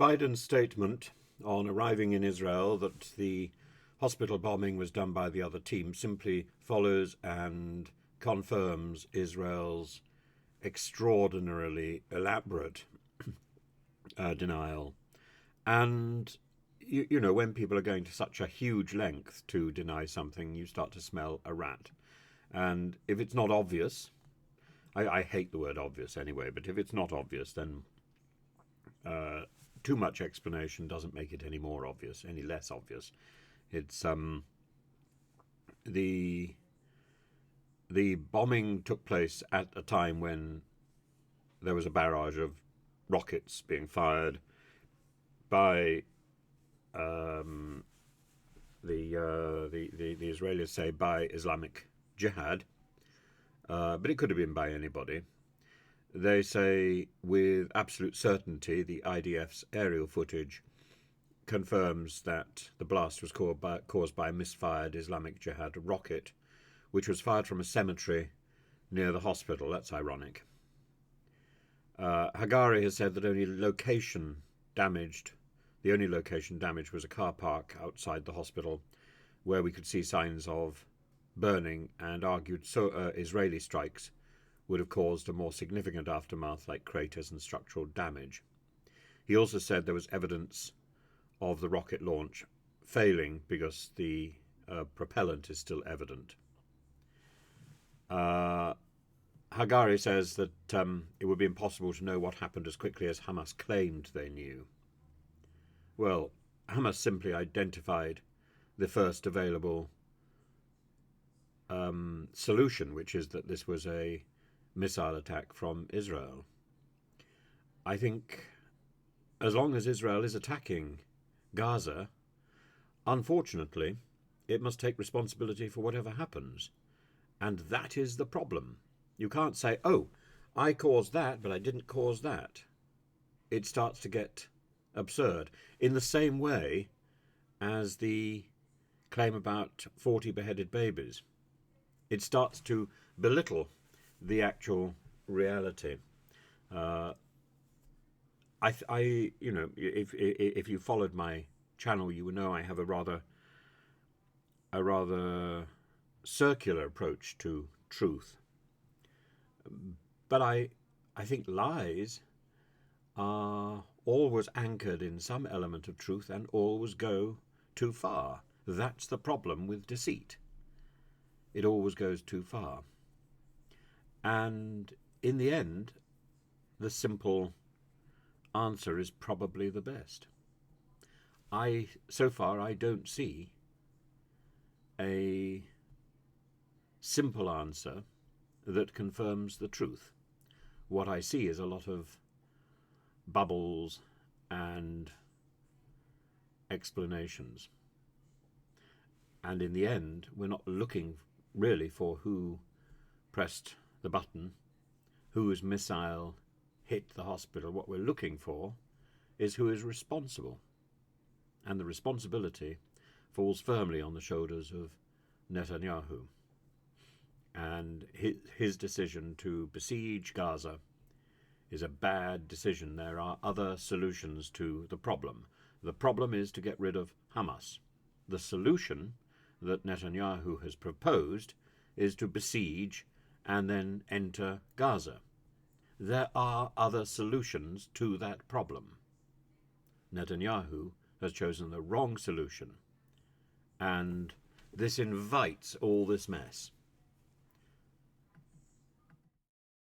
Biden's statement on arriving in Israel that the hospital bombing was done by the other team simply follows and confirms Israel's extraordinarily elaborate denial. And, you know, when people are going to such a huge length to deny something, you start to smell a rat. And if it's not obvious, I hate the word obvious anyway, but if it's not obvious, then too much explanation doesn't make it any more obvious, any less obvious. It's the bombing took place at a time when there was a barrage of rockets being fired by the Israelis say by Islamic Jihad, but it could have been by anybody. They say with absolute certainty the IDF's aerial footage confirms that the blast was caused by a misfired Islamic Jihad rocket, which was fired from a cemetery near the hospital. That's ironic. Hagari has said that the only location damaged was a car park outside the hospital where we could see signs of burning, and argued Israeli strikes would have caused a more significant aftermath like craters and structural damage. He also said there was evidence of the rocket launch failing because the propellant is still evident. Hagari says that it would be impossible to know what happened as quickly as Hamas claimed they knew. Well, Hamas simply identified the first available solution, which is that this was a missile attack from Israel. I think as long as Israel is attacking Gaza, unfortunately, it must take responsibility for whatever happens. And that is the problem. You can't say, oh, I caused that, but I didn't cause that. It starts to get absurd. In the same way as the claim about 40 beheaded babies, it starts to belittle the actual reality. If you followed my channel, you would know I have a rather circular approach to truth. But I think lies are always anchored in some element of truth and always go too far. That's the problem with deceit. It always goes too far. And in the end, the simple answer is probably the best. So far, I don't see a simple answer that confirms the truth. What I see is a lot of bubbles and explanations. And in the end, we're not looking really for who pressed the button, whose missile hit the hospital. What we're looking for is who is responsible. And the responsibility falls firmly on the shoulders of Netanyahu. And his decision to besiege Gaza is a bad decision. There are other solutions to the problem. The problem is to get rid of Hamas. The solution that Netanyahu has proposed is to besiege and then enter Gaza. There are other solutions to that problem. Netanyahu has chosen the wrong solution, and this invites all this mess.